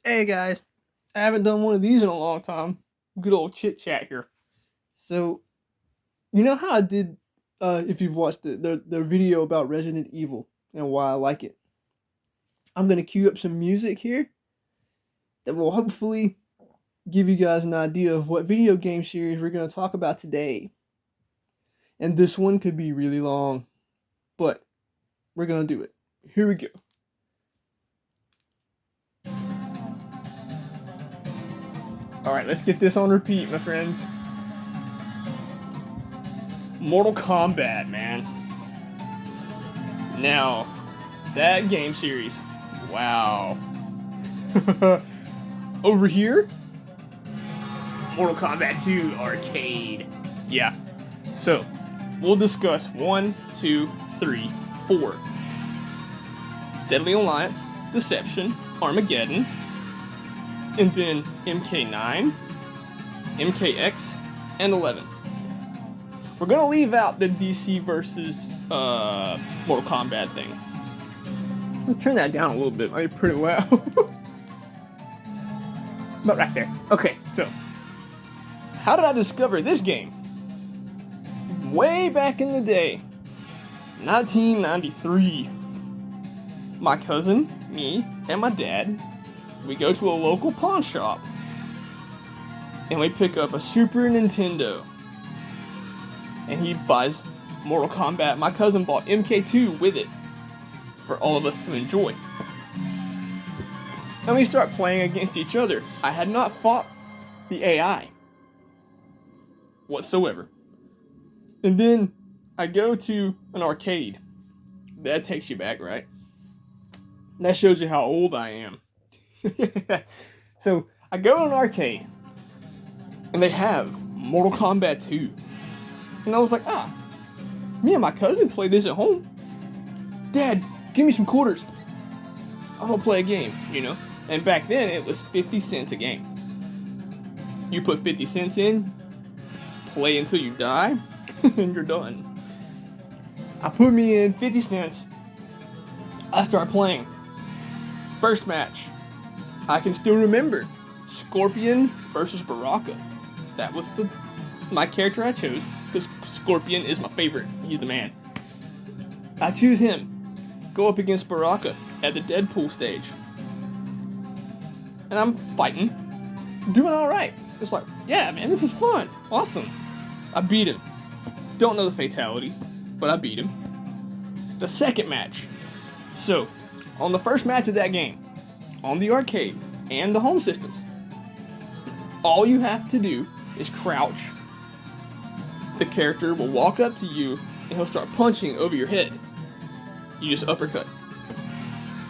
Hey guys, I haven't done one of these in a long time. Good old chit chat here. So, you know how I did, if you've watched the video about Resident Evil and why I like it, I'm going to cue up some music here that will hopefully give you guys an idea of what video game series we're going to talk about today. And this one could be really long, but we're going to do it. Here we go. Alright, let's get this on repeat, my friends. Mortal Kombat, man. Now, that game series, wow. Over here, Mortal Kombat 2 Arcade. Yeah. So, we'll discuss 1, 2, 3, 4. Deadly Alliance, Deception, Armageddon, and then MK9, MKX, and 11. We're gonna leave out the DC versus Mortal Kombat thing. I'll turn that down a little bit, might be pretty loud. But right there. Okay, so how did I discover this game? Way back in the day, 1993. My cousin, me, and my dad, we go to a local pawn shop and we pick up a Super Nintendo. And he buys Mortal Kombat. My cousin bought MK2 with it for all of us to enjoy. And we start playing against each other. I had not fought the AI whatsoever. And then I go to an arcade. That takes you back, right? That shows you how old I am. So I go to an arcade and they have Mortal Kombat 2. And I was like, me and my cousin play this at home. Dad, give me some quarters. I'm gonna play a game, you know? And back then, it was 50 cents a game. You put 50 cents in, play until you die, and you're done. I put me in 50 cents. I start playing. First match. I can still remember. Scorpion versus Baraka. That was my character I chose, because Scorpion is my favorite. He's the man. I choose him. Go up against Baraka at the Deadpool stage. And I'm fighting. Doing alright. It's like, yeah, man, this is fun. Awesome. I beat him. Don't know the fatalities, but I beat him. The second match. So, on the first match of that game, on the arcade and the home systems, all you have to do is crouch. The character will walk up to you and he'll start punching over your head. You just uppercut.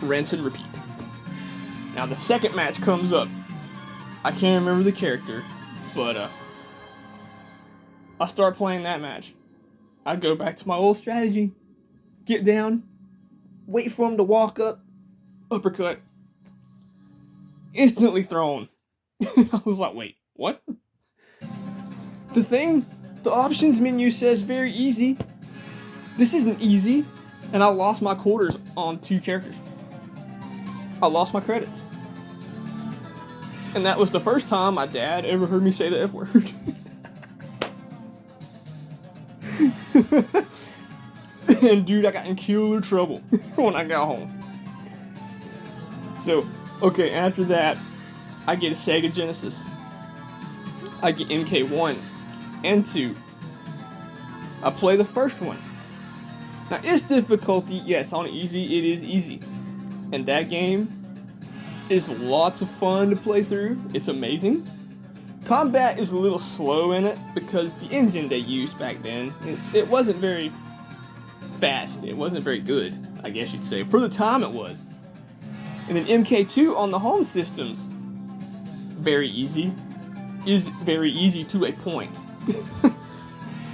Rinse and repeat. Now the second match comes up. I can't remember the character, but I start playing that match. I go back to my old strategy. Get down, wait for him to walk up, uppercut. Instantly thrown. I was like, wait, what? The options menu says very easy. This isn't easy. And I lost my quarters on 2 characters. I lost my credits. And that was the first time my dad ever heard me say the F word. And dude, I got in killer trouble when I got home. So, okay, after that, I get a Sega Genesis. I get MK1 and 2. I play the first one. Now, it's difficulty, yes, on easy, it is easy. And that game is lots of fun to play through. It's amazing. Combat is a little slow in it because the engine they used back then, it wasn't very fast. It wasn't very good, I guess you'd say. For the time it was. And then MK2 on the home systems, very easy. Is very easy to a point.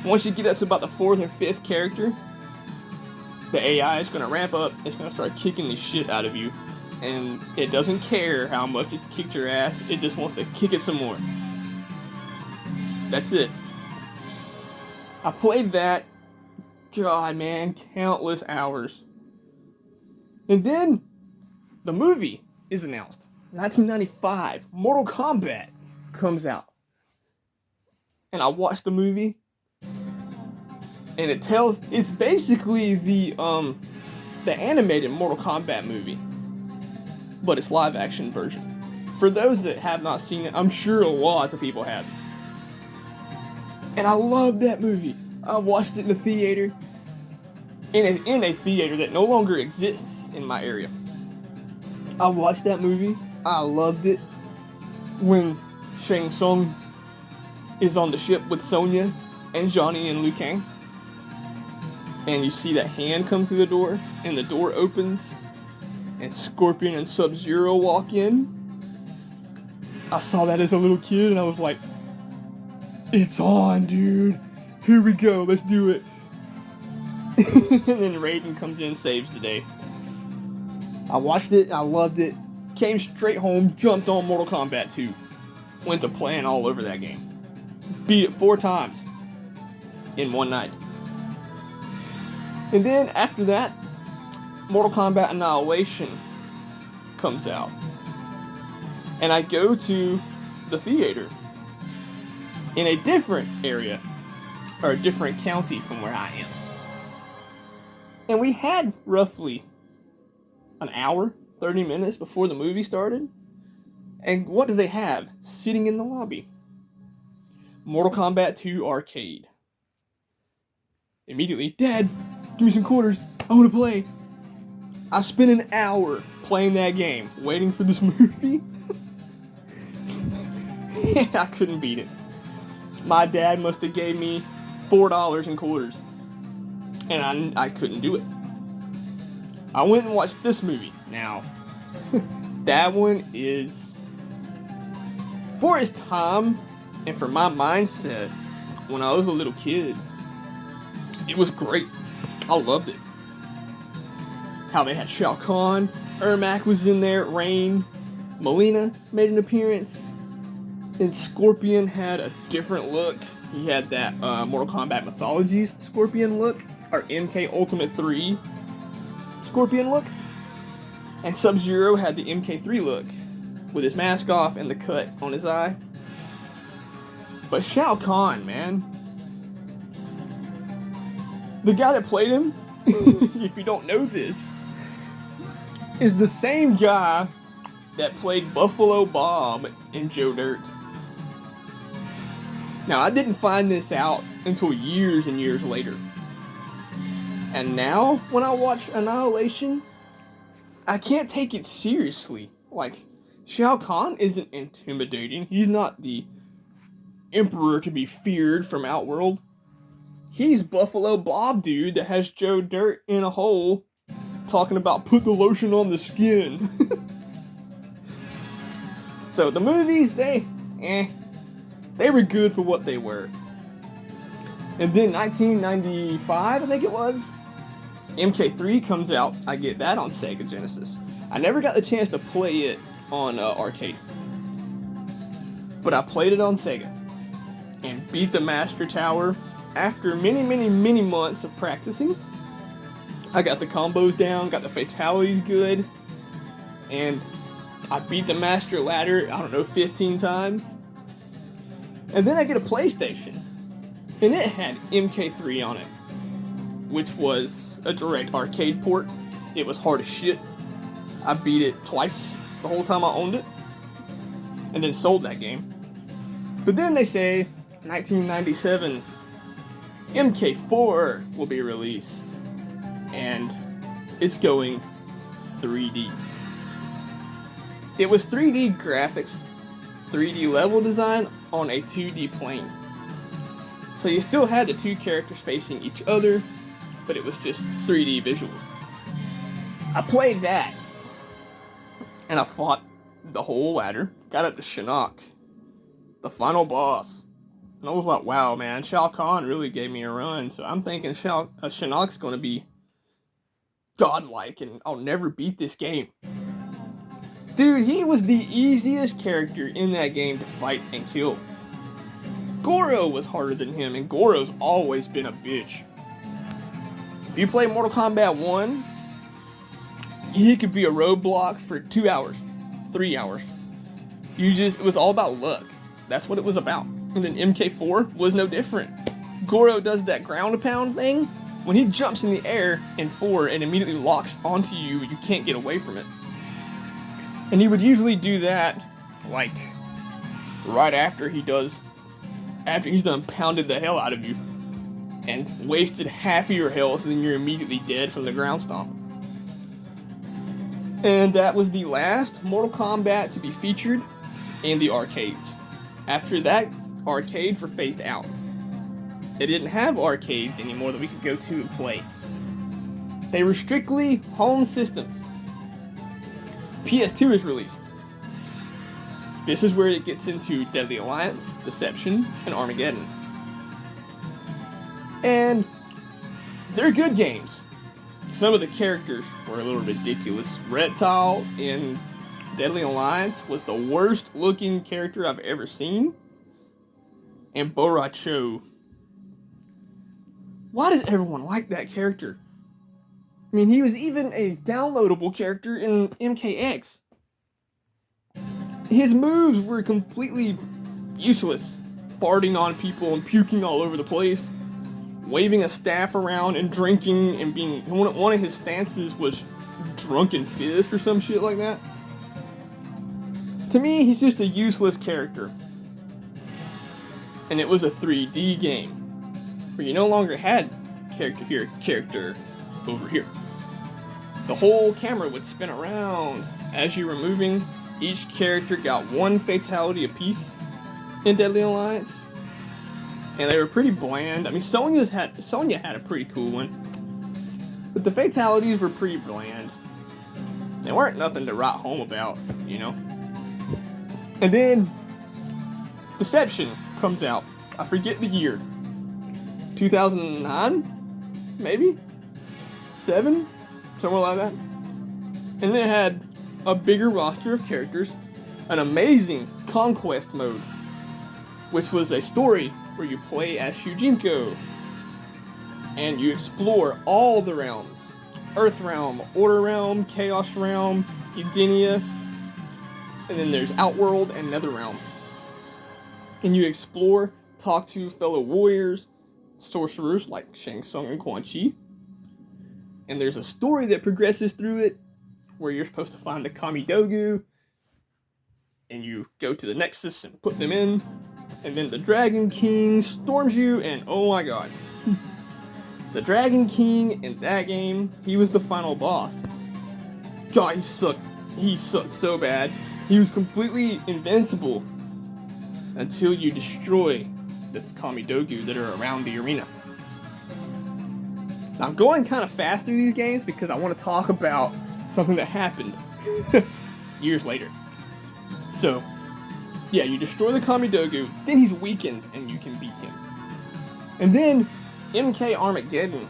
Once you get up to about the 4th or 5th character, the AI is going to ramp up, it's going to start kicking the shit out of you, and it doesn't care how much it's kicked your ass, it just wants to kick it some more. That's it. I played that, God man, countless hours. And then, the movie is announced. 1995, Mortal Kombat comes out. And I watched the movie. And it's basically the animated Mortal Kombat movie. But it's live action version. For those that have not seen it, I'm sure lots of people have. And I love that movie. I watched it in the theater. In a theater that no longer exists in my area. I watched that movie. I loved it. When Shang Tsung is on the ship with Sonya and Johnny and Liu Kang. And you see that hand come through the door. And the door opens. And Scorpion and Sub-Zero walk in. I saw that as a little kid and I was like, it's on, dude. Here we go. Let's do it. And then Raiden comes in and saves the day. I watched it. I loved it. Came straight home. Jumped on Mortal Kombat 2. Went to playing all over that game. Beat it 4 times. In one night. And then after that, Mortal Kombat Annihilation comes out. And I go to the theater in a different area, or a different county from where I am. And we had roughly an hour, 30 minutes before the movie started. And what do they have sitting in the lobby? Mortal Kombat 2 Arcade. Immediately, Dad, give me some quarters. I want to play. I spent an hour playing that game, waiting for this movie. I couldn't beat it. My dad must have gave me $4 in quarters. And I couldn't do it. I went and watched this movie. Now, that one is, for its time, and for my mindset, when I was a little kid, it was great. I loved it. How they had Shao Kahn, Ermac was in there, Rain, Melina made an appearance, and Scorpion had a different look. He had that Mortal Kombat Mythologies Scorpion look, or MK Ultimate 3 Scorpion look, and Sub-Zero had the MK3 look, with his mask off and the cut on his eye. But Shao Kahn, man, the guy that played him, if you don't know this, is the same guy that played Buffalo Bob in Joe Dirt. Now, I didn't find this out until years and years later. And now, when I watch Annihilation, I can't take it seriously. Like, Shao Kahn isn't intimidating. He's not the emperor to be feared from Outworld. He's Buffalo Bob dude that has Joe Dirt in a hole talking about put the lotion on the skin. So the movies, they were good for what they were. And then 1995, I think it was, MK3 comes out. I get that on Sega Genesis. I never got the chance to play it on arcade. But I played it on Sega. And beat the Master Tower after many months of practicing. I got the combos down, got the fatalities good, and I beat the Master Ladder, 15 times. And then I get a PlayStation, and it had MK3 on it, which was a direct arcade port. It was hard as shit. I beat it twice the whole time I owned it, and then sold that game. But then they say, 1997, MK4 will be released, and it's going 3D. It was 3D graphics, 3D level design on a 2D plane. So you still had the two characters facing each other, but it was just 3D visuals. I played that, and I fought the whole ladder, got up to Shinnok, the final boss. And I was like, wow, man, Shao Kahn really gave me a run. So I'm thinking Shinnok's going to be godlike, and I'll never beat this game. Dude, he was the easiest character in that game to fight and kill. Goro was harder than him, and Goro's always been a bitch. If you play Mortal Kombat 1, he could be a roadblock for 2 hours, 3 hours. It was all about luck. That's what it was about. And then MK4 was no different. Goro does that ground pound thing. When he jumps in the air in 4 and immediately locks onto you, you can't get away from it. And he would usually do that, like, right after he's done pounded the hell out of you and wasted half of your health, and then you're immediately dead from the ground stomp. And that was the last Mortal Kombat to be featured in the arcades. After that, arcades were phased out. They didn't have arcades anymore that we could go to and play. They were strictly home systems. PS2 is released. This is where it gets into Deadly Alliance, Deception, and Armageddon. And they're good games. Some of the characters were a little ridiculous. Reptile in Deadly Alliance was the worst looking character I've ever seen. And Boracho. Why does everyone like that character? I mean, he was even a downloadable character in Mkx. His moves were completely useless. Farting on people and puking all over the place. Waving a staff around and drinking and being... One of his stances was Drunken Fist or some shit like that. To me, he's just a useless character. And it was a 3D game, where you no longer had character here, character over here. The whole camera would spin around as you were moving. Each character got one fatality apiece in Deadly Alliance. And they were pretty bland. I mean, Sonya had a pretty cool one. But the fatalities were pretty bland. They weren't nothing to write home about, you know? And then Deception comes out. I forget the year. 2009? Maybe? 7? Somewhere like that. And it had a bigger roster of characters, an amazing conquest mode, which was a story where you play as Shujinko, and you explore all the realms. Earth Realm, Order Realm, Chaos Realm, Edenia, and then there's Outworld and Netherrealm. And you explore, talk to fellow warriors, sorcerers like Shang Tsung and Quan Chi. And there's a story that progresses through it, where you're supposed to find the Kami Dogu, and you go to the Nexus and put them in, and then the Dragon King storms you, and oh my god. The Dragon King in that game, he was the final boss. God, he sucked. He sucked so bad. He was completely invincible until you destroy the Kami Dogu that are around the arena. Now, I'm going kind of fast through these games because I want to talk about something that happened years later. So, yeah, you destroy the Kami Dogu, then he's weakened and you can beat him. And then MK Armageddon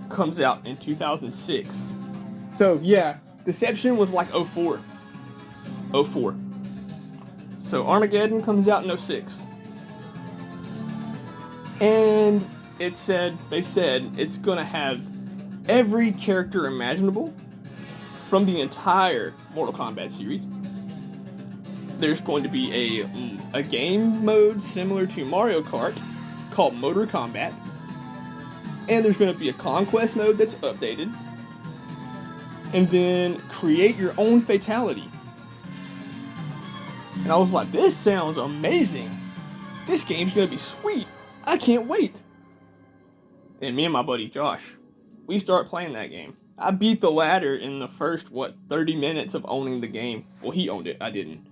comes out in 2006. So, yeah, Deception was like 04. So Armageddon comes out in 06. And they said it's gonna have every character imaginable from the entire Mortal Kombat series. There's going to be a game mode similar to Mario Kart called Motor Combat. And there's going to be a conquest mode that's updated. And then create your own fatality. And I was like, this sounds amazing. This game's going to be sweet. I can't wait. And me and my buddy Josh, we start playing that game. I beat the ladder in the first, 30 minutes of owning the game. Well, he owned it. I didn't.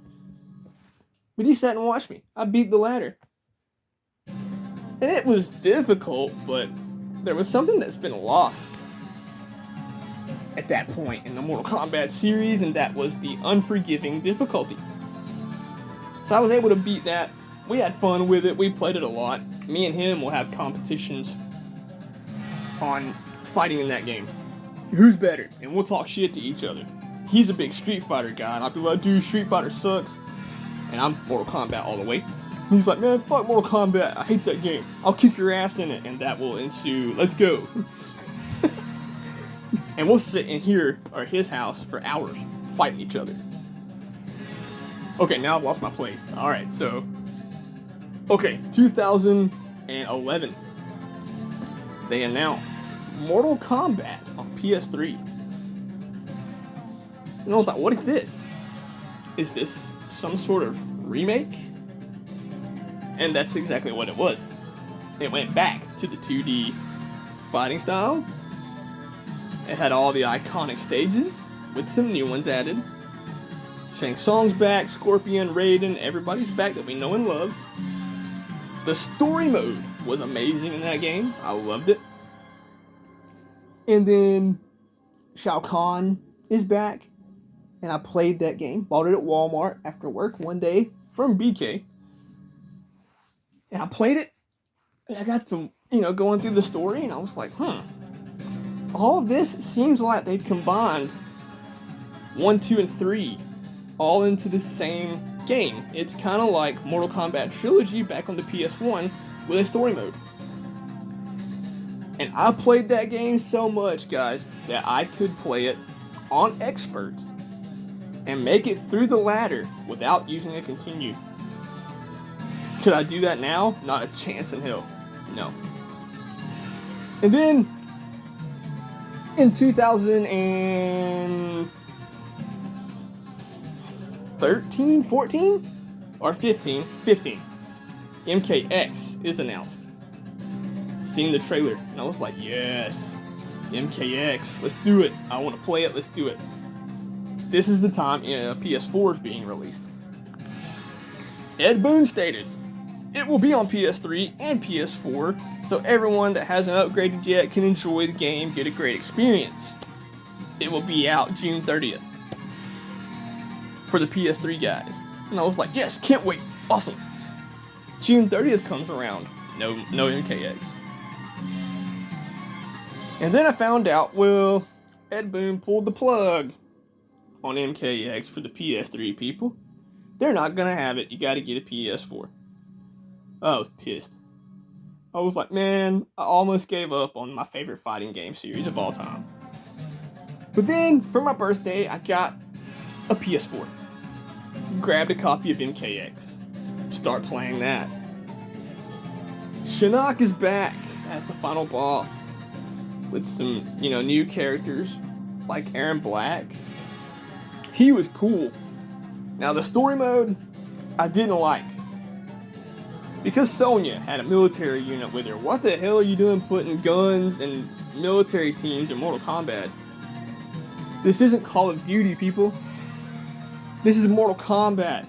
But he sat and watched me. I beat the ladder. And it was difficult, but there was something that's been lost at that point in the Mortal Kombat series, and that was the unforgiving difficulty. So I was able to beat that. We had fun with it. We played it a lot. Me and him will have competitions on fighting in that game. Who's better? And we'll talk shit to each other. He's a big Street Fighter guy, and I'll be like, dude, Street Fighter sucks. And I'm Mortal Kombat all the way. And he's like, man, fuck Mortal Kombat. I hate that game. I'll kick your ass in it. And that will ensue. Let's go. And we'll sit in here, or his house, for hours, fighting each other. Okay, now I've lost my place. Alright, so... Okay, 2011. They announced Mortal Kombat on PS3. And I was like, what is this? Is this some sort of remake? And that's exactly what it was. It went back to the 2D fighting style. It had all the iconic stages, with some new ones added. Shang Tsung's back, Scorpion, Raiden, everybody's back that we know and love. The story mode was amazing in that game. I loved it. And then Shao Kahn is back. And I played that game. Bought it at Walmart after work one day from BK. And I played it. And I got to, going through the story. And I was like, all of this seems like they've combined 1, 2, and 3 all into the same game. It's kind of like Mortal Kombat Trilogy back on the PS1 with a story mode. And I played that game so much, guys, that I could play it on Expert and make it through the ladder without using a continue. Could I do that now? Not a chance in hell. No. And then in 2013, 14, or 15, Mkx Is Announced. Seen the trailer, and I was like, yes, Mkx, let's do it. I want to play it, let's do it. This is the time PS4 is being released. Ed Boon stated, it will be on PS3 and PS4, so everyone that hasn't upgraded yet can enjoy the game, get a great experience. It will be out June 30th for the PS3 guys. And I was like, yes, can't wait, awesome. June 30th comes around, no MKX. And then I found out, well, Ed Boon pulled the plug on MKX for the PS3 people. They're not gonna have it, you gotta get a PS4. I was pissed. I was like, man, I almost gave up on my favorite fighting game series of all time. But then, for my birthday, I got a PS4. Grabbed a copy of MKX. Start playing that. Shinnok is back as the final boss with some, new characters like Aaron Black. He was cool. Now the story mode, I didn't like. Because Sonya had a military unit with her. What the hell are you doing putting guns and military teams in Mortal Kombat? This isn't Call of Duty, people. This is Mortal Kombat.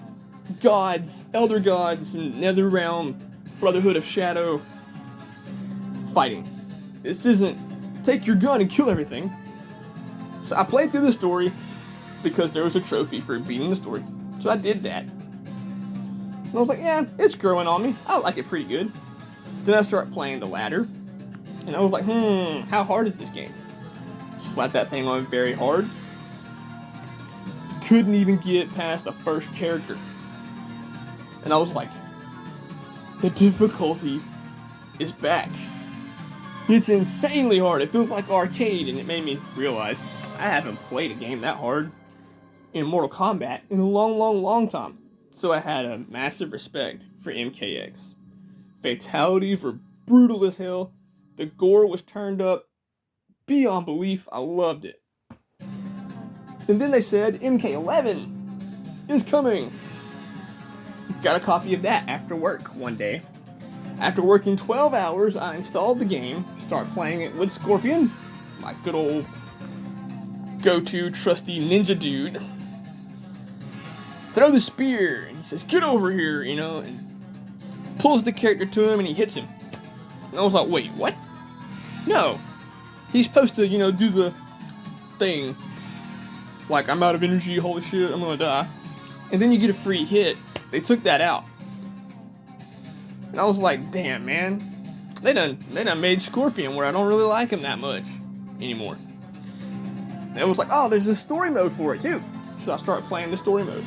Gods, Elder Gods, Netherrealm, Brotherhood of Shadow fighting. This isn't take your gun and kill everything. So I played through the story because there was a trophy for beating the story. So I did that. And I was like, yeah, it's growing on me. I like it pretty good. Then I start playing the ladder. And I was like, how hard is this game? Slapped that thing on very hard. Couldn't even get past the first character. And I was like, the difficulty is back. It's insanely hard. It feels like arcade, and it made me realize I haven't played a game that hard in Mortal Kombat in a long time. So I had a massive respect for MKX. Fatalities were brutal as hell. The gore was turned up beyond belief. I loved it. And then they said MK11 is coming. Got a copy of that after work one day. After working 12 hours, I installed the game, start playing it with Scorpion, my good old go-to trusty ninja dude. Throw the spear, and he says, get over here, and pulls the character to him, and he hits him. And I was like, wait, what? No. He's supposed to, do the thing, like, I'm out of energy, holy shit, I'm gonna die. And then you get a free hit. They took that out. And I was like, damn, man. They done made Scorpion where I don't really like him that much anymore. And it was like, oh, there's a story mode for it, too. So I started playing the story mode.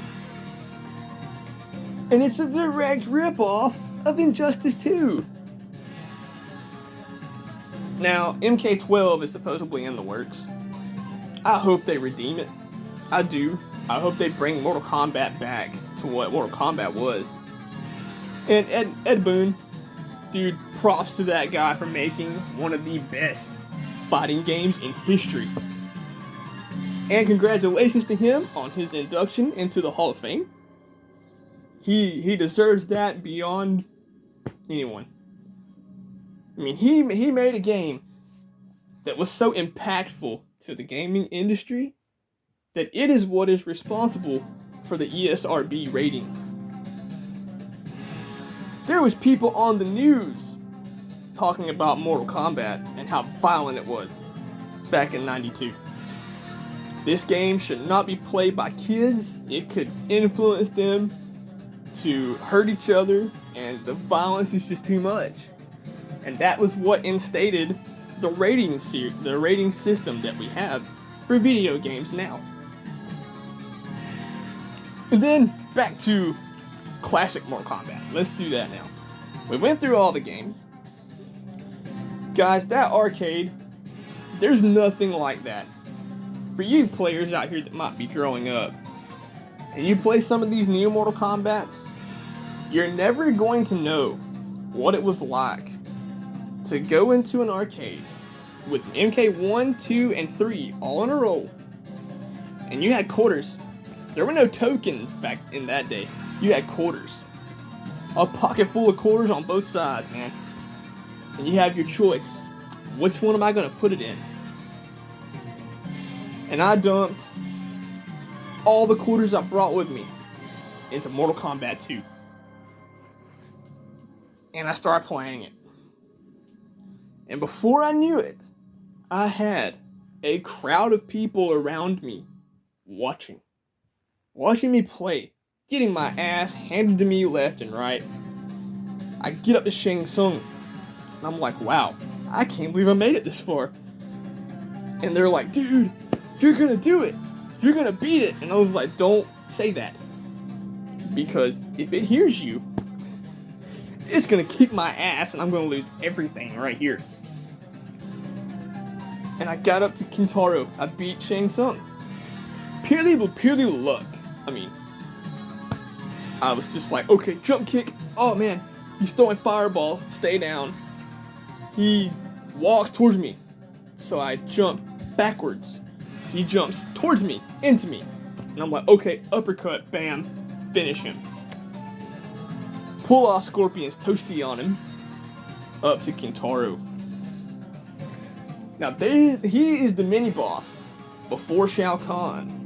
And it's a direct ripoff of Injustice 2. Now, MK12 is supposedly in the works. I hope they redeem it. I do. I hope they bring Mortal Kombat back to what Mortal Kombat was. And Ed Boon, dude, props to that guy for making one of the best fighting games in history. And congratulations to him on his induction into the Hall of Fame. He deserves that beyond anyone. I mean, he made a game that was so impactful to the gaming industry that it is what is responsible for the ESRB rating. There was people on the news talking about Mortal Kombat and how violent it was back in '92. This game should not be played by kids. It could influence them to hurt each other, and the violence is just too much. And that was what instated the rating system that we have for video games now. And then back to classic Mortal Kombat. Let's do that now. We went through all the games. Guys, that arcade, there's nothing like that. For you players out here that might be growing up, and you play some of these new Mortal Kombats, you're never going to know what it was like to go into an arcade with MK1, 2, and 3 all in a row, and you had quarters. There were no tokens back in that day. You had quarters. A pocket full of quarters on both sides, man. And you have your choice. Which one am I going to put it in? And I dumped all the quarters I brought with me into Mortal Kombat 2. And I started playing it. And before I knew it, I had a crowd of people around me watching me play, getting my ass handed to me left and right. I get up to Shang Tsung, and I'm like, wow, I can't believe I made it this far. And they're like, dude, you're gonna do it. You're gonna beat it. And I was like, don't say that. Because if it hears you, it's gonna kick my ass and I'm gonna lose everything right here. And I got up to Kintaro. I beat Shang Tsung. Purely luck. I mean, I was just like, okay, jump kick. Oh man, he's throwing fireballs. Stay down. He walks towards me. So I jump backwards. He jumps towards me, into me. And I'm like, okay, uppercut, bam, finish him. Pull off Scorpion's toasty on him. Up to Kintaro. Now, he is the mini-boss before Shao Kahn.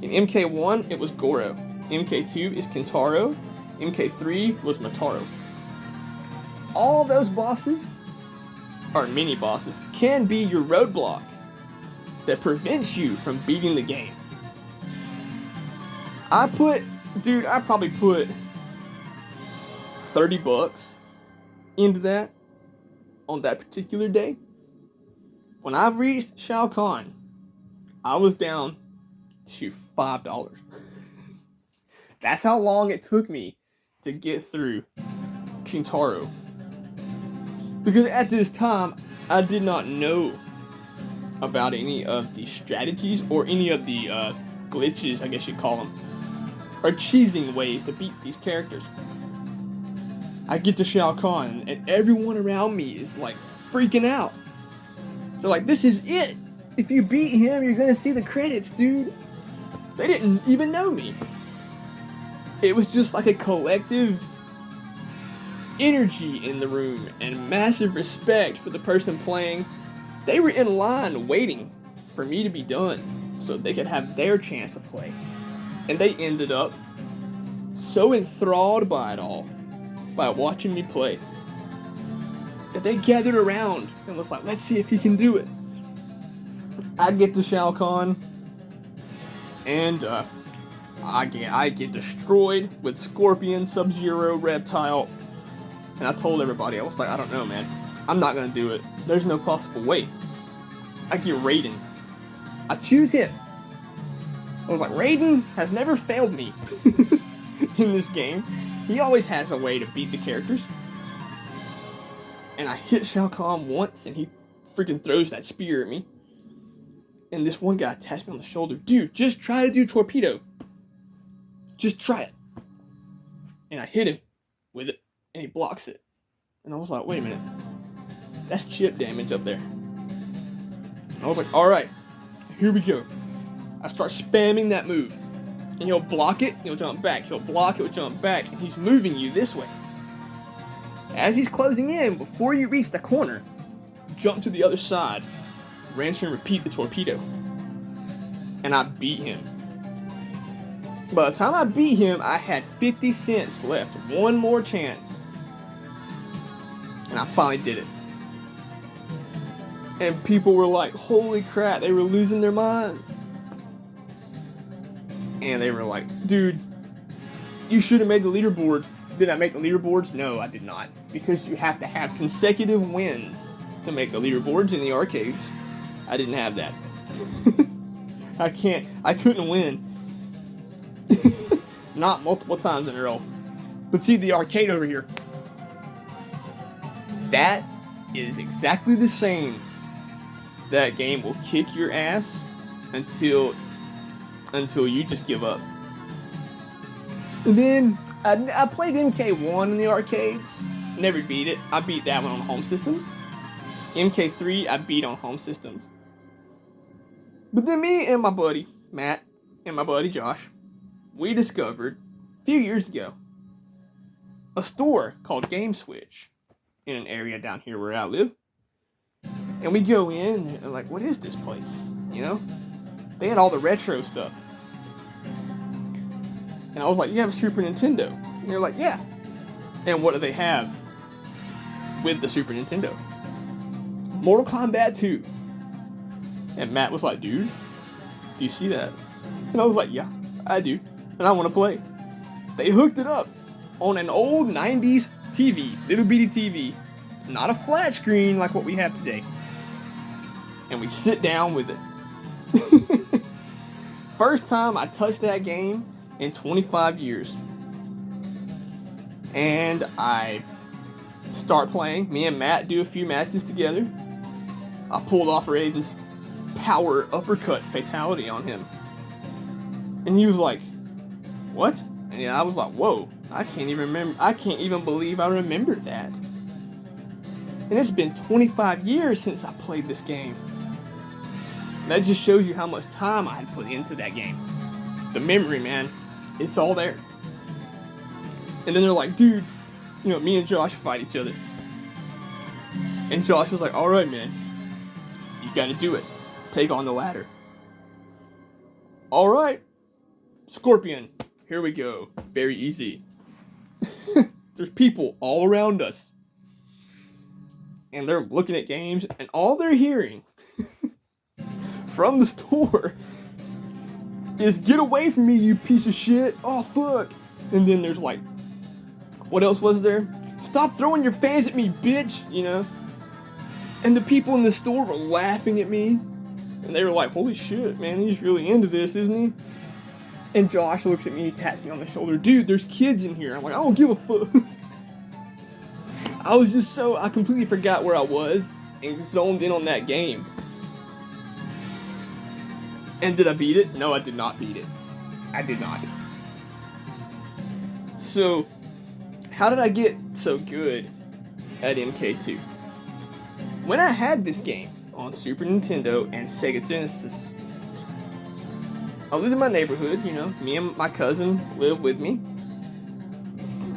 In MK1, it was Goro. MK2 is Kintaro. MK3 was Motaro. All those bosses, or mini-bosses, can be your roadblock that prevents you from beating the game. I probably put $30 into that on that particular day. When I reached Shao Kahn, I was down to $5. That's how long it took me to get through Kintaro. Because at this time, I did not know about any of the strategies or any of the glitches, I guess you'd call them, or cheesing ways to beat these characters. I get to Shao Kahn and everyone around me is like freaking out. They're like, this is it. If you beat him, you're gonna see the credits, dude. They didn't even know me. It was just like a collective energy in the room and massive respect for the person playing. They were in line waiting for me to be done so they could have their chance to play. And they ended up so enthralled by it all, by watching me play, that they gathered around and was like, let's see if he can do it. I get to Shao Kahn, and I get destroyed with Scorpion, Sub-Zero, Reptile, and I told everybody, I was like, I don't know, man. I'm not gonna do it. There's no possible way. I get Raiden. I choose him. I was like, Raiden has never failed me in this game. He always has a way to beat the characters. And I hit Shao Kahn once, and he freaking throws that spear at me. And this one guy taps me on the shoulder. Dude, just try to do torpedo. Just try it. and I hit him with it, and he blocks it. And I was like, wait a minute, that's chip damage up there. And I was like, all right, here we go. I start spamming that move, and he'll block it, he'll jump back, he'll block it, he'll jump back, and he's moving you this way. As he's closing in, before you reach the corner, jump to the other side, rinse and repeat the torpedo. And I beat him. By the time I beat him, I had 50 cents left. One more chance. And I finally did it. And people were like, holy crap, they were losing their minds. And they were like, dude, you should have made the leaderboards. Did I make the leaderboards? No, I did not. Because you have to have consecutive wins to make the leaderboards in the arcades. I didn't have that. I couldn't win. Not multiple times in a row. But see the arcade over here. That is exactly the same. That game will kick your ass until you just give up. And then I played MK1 in the arcades. Never beat it. I beat that one on home systems. MK3 I beat on home systems. But then me and my buddy Matt and my buddy Josh, we discovered a few years ago a store called Game Switch in an area down here where I live. And we go in and they're like, what is this place? You know? They had all the retro stuff. And I was like, you have a Super Nintendo? And they're like, yeah. And what do they have with the Super Nintendo? Mortal Kombat 2. And Matt was like, dude, do you see that? And I was like, yeah, I do. And I want to play. They hooked it up on an old 90s TV, little bitty TV. Not a flat screen like what we have today. And we sit down with it. First time I touched that game in 25 years. And I start playing. Me and Matt do a few matches together. I pulled off Raiden's power uppercut fatality on him. And he was like, what? And I was like, whoa, I can't even believe I remember that. And it's been 25 years since I played this game. That just shows you how much time I had put into that game. The memory, man, it's all there. And then they're like, dude, you know, me and Josh fight each other. And Josh was like, all right, man, you gotta do it. Take on the ladder. All right, Scorpion, here we go. Very easy. There's people all around us. And they're looking at games, and all they're hearing from the store is, get away from me, you piece of shit. Oh, fuck. And then there's like, what else was there? Stop throwing your fans at me, bitch, you know? And the people in the store were laughing at me. And they were like, holy shit, man, he's really into this, isn't he? And Josh looks at me, he taps me on the shoulder. Dude, there's kids in here. I'm like, I don't give a fuck. I completely forgot where I was and zoned in on that game. And did I beat it? No, I did not beat it. I did not. So, how did I get so good at MK2? When I had this game on Super Nintendo and Sega Genesis, I lived in my neighborhood, you know, me and my cousin lived with me.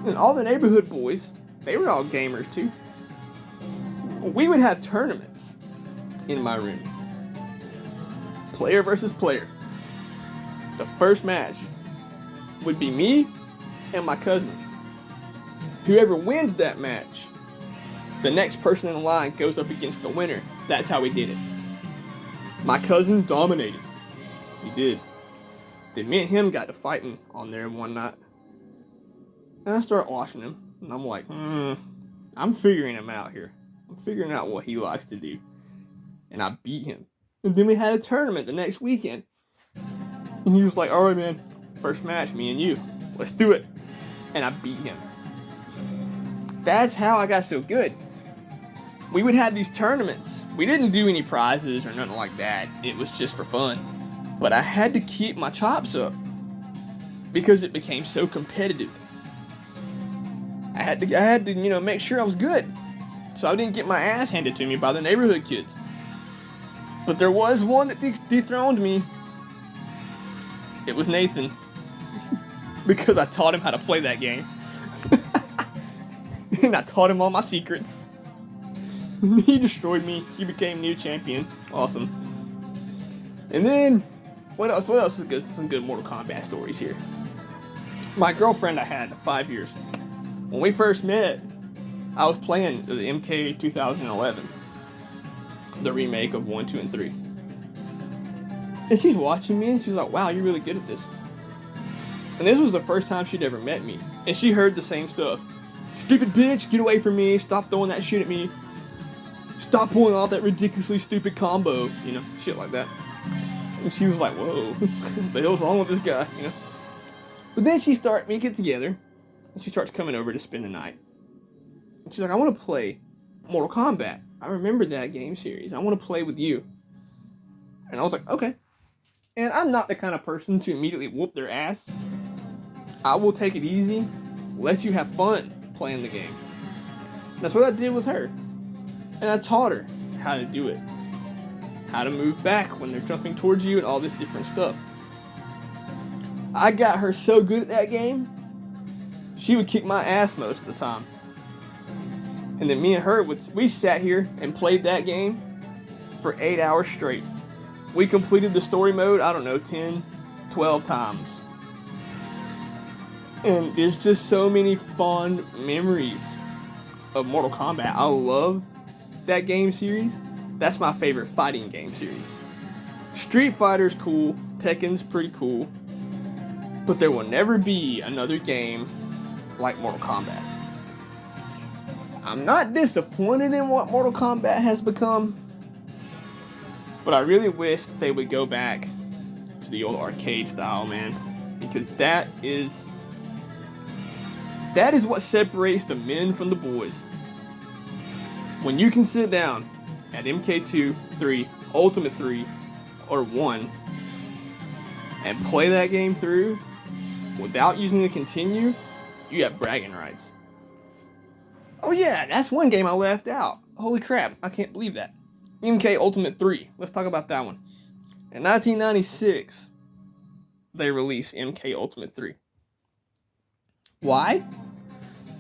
And all the neighborhood boys, they were all gamers too. We would have tournaments in my room. Player versus player. The first match would be me and my cousin. Whoever wins that match, the next person in the line goes up against the winner. That's how we did it. My cousin dominated. He did. Then me and him got to fighting on there one night. And I started watching him. And I'm like, I'm figuring him out here. I'm figuring out what he likes to do. And I beat him. And then we had a tournament the next weekend. And he was like, all right, man, first match, me and you. Let's do it. And I beat him. That's how I got so good. We would have these tournaments. We didn't do any prizes or nothing like that. It was just for fun. But I had to keep my chops up because it became so competitive. I had to, make sure I was good, so I didn't get my ass handed to me by the neighborhood kids. But there was one that dethroned me. It was Nathan, because I taught him how to play that game, and I taught him all my secrets. He destroyed me. He became new champion. Awesome. And then, what else? What else is good? Some good Mortal Kombat stories here. My girlfriend I had 5 years. When we first met, I was playing the MK 2011, the remake of 1, 2, and 3. And she's watching me, and she's like, "Wow, you're really good at this." And this was the first time she'd ever met me, and she heard the same stuff. "Stupid bitch, get away from me! Stop throwing that shit at me! Stop pulling off that ridiculously stupid combo!" Shit like that. And she was like, "Whoa, what the hell's wrong with this guy?" But then we get together, and she starts coming over to spend the night. And she's like, "I want to play Mortal Kombat. I remember that game series. I want to play with you." And I was like, "Okay." And I'm not the kind of person to immediately whoop their ass. I will take it easy, let you have fun playing the game. That's what I did with her. And I taught her how to do it. How to move back when they're jumping towards you and all this different stuff. I got her so good at that game, she would kick my ass most of the time. And then me and her, we sat here and played that game for 8 hours straight. We completed the story mode, 10, 12 times. And there's just so many fond memories of Mortal Kombat. I love that game series. That's my favorite fighting game series. Street Fighter's cool, Tekken's pretty cool, but there will never be another game like Mortal Kombat. I'm not disappointed in what Mortal Kombat has become, but I really wish they would go back to the old arcade style, man, because that is what separates the men from the boys. When you can sit down at MK2, 3, Ultimate 3, or 1, and play that game through without using the continue, you have bragging rights. Oh yeah, that's one game I left out. Holy crap, I can't believe that. MK Ultimate 3, let's talk about that one. In 1996, they released MK Ultimate 3. Why?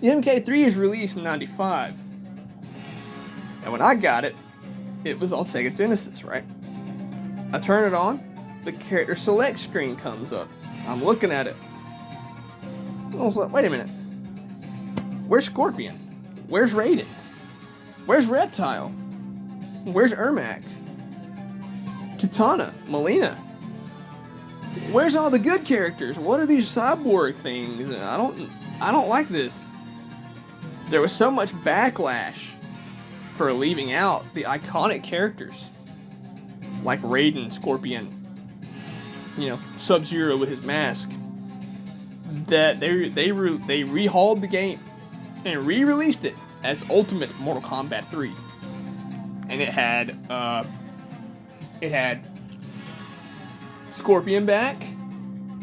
The MK3 is released in 95. And when I got it, it was on Sega Genesis, right? I turn it on, the character select screen comes up. I'm looking at it. I was like, wait a minute. Where's Scorpion? Where's Raiden? Where's Reptile? Where's Ermac? Kitana? Melina? Where's all the good characters? What are these cyborg things? I don't like this. There was so much backlash for leaving out the iconic characters like Raiden, Scorpion, Sub-Zero with his mask, that they rehauled the game and re-released it as Ultimate Mortal Kombat 3. And it had Scorpion back,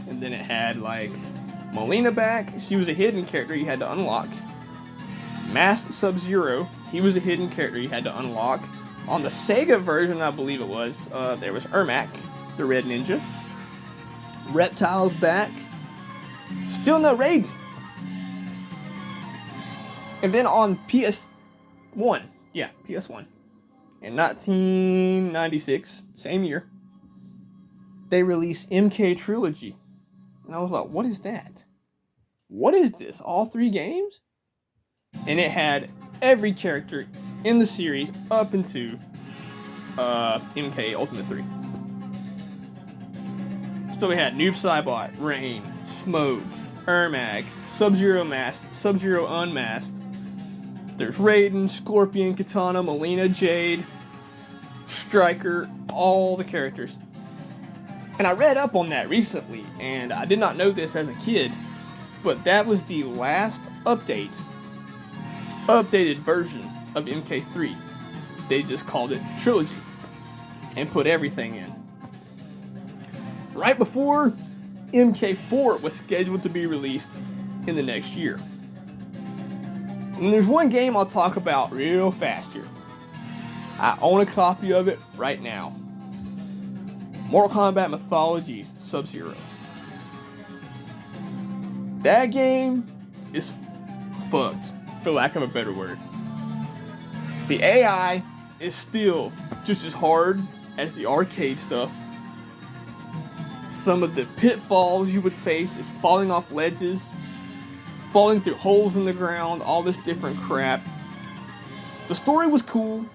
and then it had Melina back. She was a hidden character you had to unlock. Masked Sub-Zero, he was a hidden character you had to unlock. On the Sega version, I believe it was, there was Ermac, the Red Ninja. Reptile's back. Still no Raiden. And then on PS1, in 1996, same year, they released MK Trilogy. And I was like, what is that? What is this? All 3 games? And it had every character in the series up into MK Ultimate 3. So we had Noob Saibot, Rain, Smoke, Ermac, Sub-Zero masked, Sub-Zero unmasked. There's Raiden, Scorpion, Kitana, Melina, Jade, Striker, all the characters. And I read up on that recently, and I did not know this as a kid, but that was the last updated version of MK3. They just called it Trilogy and put everything in. Right before MK4 was scheduled to be released in the next year. And there's one game I'll talk about real fast here. I own a copy of it right now. Mortal Kombat Mythologies Sub-Zero. That game is fucked, for lack of a better word. The AI is still just as hard as the arcade stuff. Some of the pitfalls you would face is falling off ledges, falling through holes in the ground, all this different crap. The story was cool.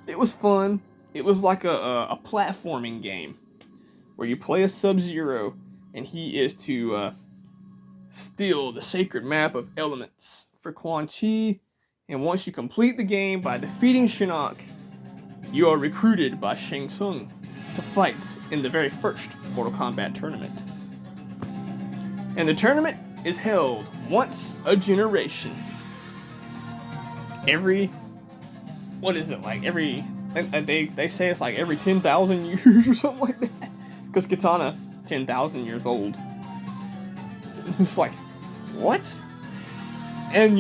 It was fun. It was like a platforming game where you play a Sub-Zero and he is to steal the sacred map of elements for Quan Chi. And once you complete the game by defeating Shinnok, you are recruited by Shang Tsung to fight in the very first Mortal Kombat tournament. And the tournament is held once a generation. They say it's like every 10,000 years or something like that. Because Katana, 10,000 years old. It's like, what? And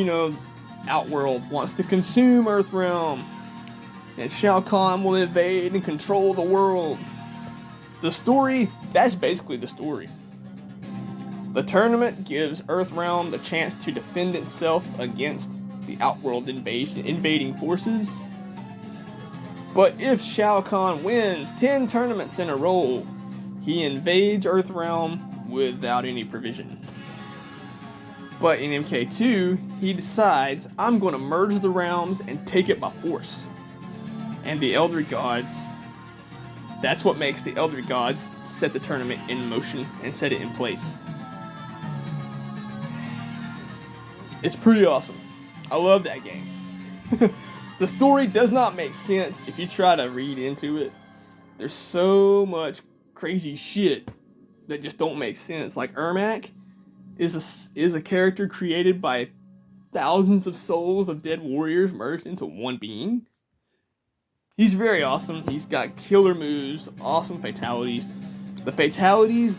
Outworld wants to consume Earthrealm. And Shao Kahn will invade and control the world. The story, that's basically the story. The tournament gives Earthrealm the chance to defend itself against the Outworld invading forces. But if Shao Kahn wins 10 tournaments in a row, he invades Earthrealm without any provision. But in MK2, he decides, I'm going to merge the realms and take it by force. And the Elder Gods, that's what makes the Elder Gods set the tournament in motion and set it in place. It's pretty awesome. I love that game. The story does not make sense if you try to read into it. There's so much crazy shit that just don't make sense. Like Ermac is a character created by thousands of souls of dead warriors merged into one being. He's very awesome. He's got killer moves, awesome fatalities. The fatalities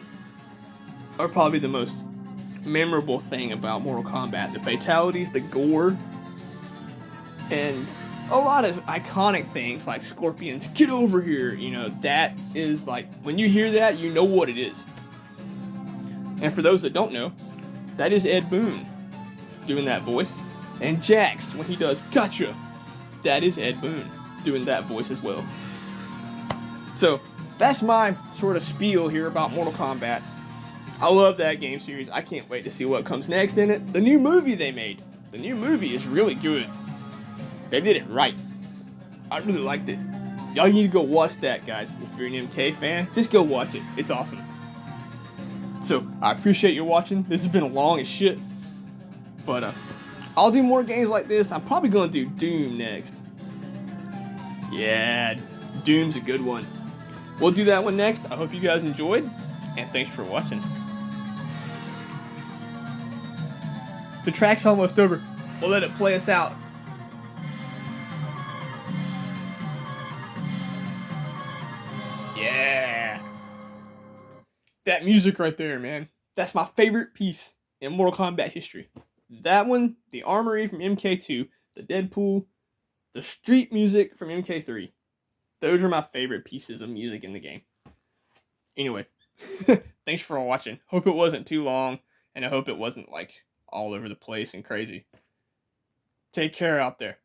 are probably the most memorable thing about Mortal Kombat. The fatalities, the gore, and a lot of iconic things like Scorpion's "Get over here." That is like, when you hear that, you know what it is. And for those that don't know, that is Ed Boon doing that voice. And Jax, when he does "Gotcha," that is Ed Boon doing that voice as well. So that's my sort of spiel here about Mortal Kombat. I love that game series. I can't wait to see what comes next in it. The new movie they made. The new movie is really good. They did it right. I really liked it. Y'all need to go watch that, guys. If you're an MK fan, just go watch it. It's awesome. So, I appreciate you watching. This has been long as shit. But, I'll do more games like this. I'm probably going to do Doom next. Yeah, Doom's a good one. We'll do that one next. I hope you guys enjoyed. And thanks for watching. The track's almost over. We'll let it play us out. Yeah. That music right there, man. That's my favorite piece in Mortal Kombat history. That one, the Armory from MK2, the Deadpool, the street music from MK3. Those are my favorite pieces of music in the game. Anyway, thanks for watching. Hope it wasn't too long, and I hope it wasn't like all over the place and crazy. Take care out there.